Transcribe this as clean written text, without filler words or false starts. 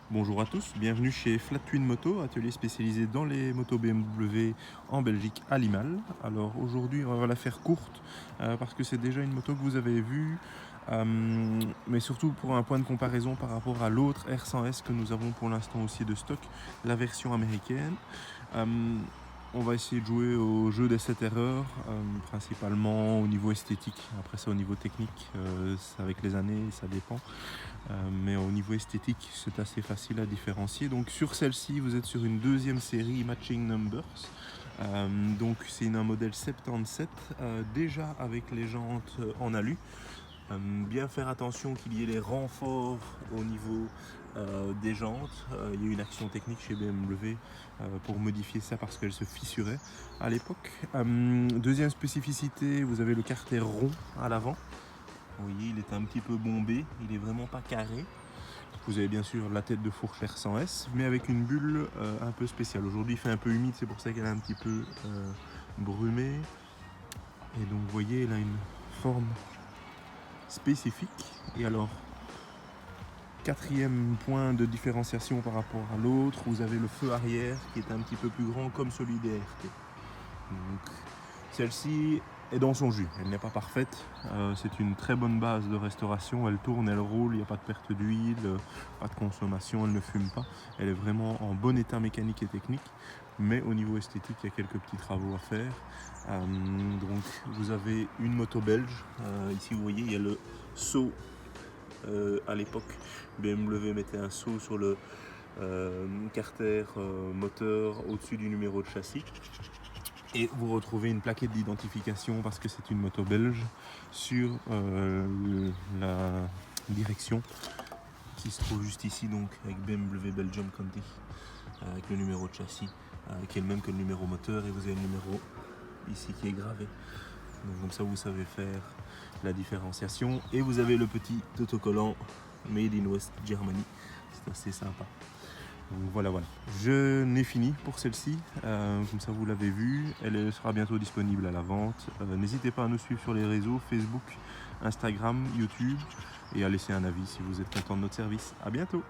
Bonjour à tous, bienvenue chez Flat Twin Moto, atelier spécialisé dans les motos BMW en Belgique à Limal. Alors aujourd'hui on va la faire courte parce que c'est déjà une moto que vous avez vue, mais surtout pour un point de comparaison par rapport à l'autre R100S que nous avons pour l'instant aussi de stock, la version américaine. Euh, on va essayer de jouer au jeu des 7 erreurs, principalement au niveau esthétique. Après ça au niveau technique, c'est avec les années, ça dépend. Mais au niveau esthétique, c'est assez facile à différencier. Donc sur celle-ci, vous êtes sur une deuxième série Matching Numbers. Donc c'est un modèle 77, déjà avec les jantes en alu. Bien faire attention qu'il y ait les renforts au niveau des jantes. Il y a eu une action technique chez BMW pour modifier ça parce qu'elle se fissurait à l'époque. Deuxième spécificité, vous avez le carter rond à l'avant. Vous voyez, il est un petit peu bombé, il est vraiment pas carré. Vous avez bien sûr la tête de fourche R100S, mais avec une bulle un peu spéciale. Aujourd'hui il fait un peu humide, c'est pour ça qu'elle est un petit peu brumée. Et donc vous voyez, elle a une forme spécifique. Et alors, quatrième point de différenciation par rapport à l'autre, vous avez le feu arrière qui est un petit peu plus grand comme celui des RT. Donc celle-ci est dans son jus, elle n'est pas parfaite, c'est une très bonne base de restauration, elle tourne, elle roule, il n'y a pas de perte d'huile, pas de consommation, elle ne fume pas, elle est vraiment en bon état mécanique et technique, mais au niveau esthétique il y a quelques petits travaux à faire. Donc vous avez une moto belge, ici vous voyez il y a le seau, à l'époque BMW mettait un seau sur le carter moteur au-dessus du numéro de châssis. Et vous retrouvez une plaquette d'identification parce que c'est une moto belge sur la direction qui se trouve juste ici, donc avec BMW Belgium Conti, avec le numéro de châssis qui est le même que le numéro moteur, et vous avez le numéro ici qui est gravé. Donc comme ça vous savez faire la différenciation, et vous avez le petit autocollant Made in West Germany, c'est assez sympa. Donc voilà. Je n'ai fini pour celle-ci, comme ça vous l'avez vu, elle sera bientôt disponible à la vente. N'hésitez pas à nous suivre sur les réseaux Facebook, Instagram, YouTube, et à laisser un avis si vous êtes content de notre service. À bientôt.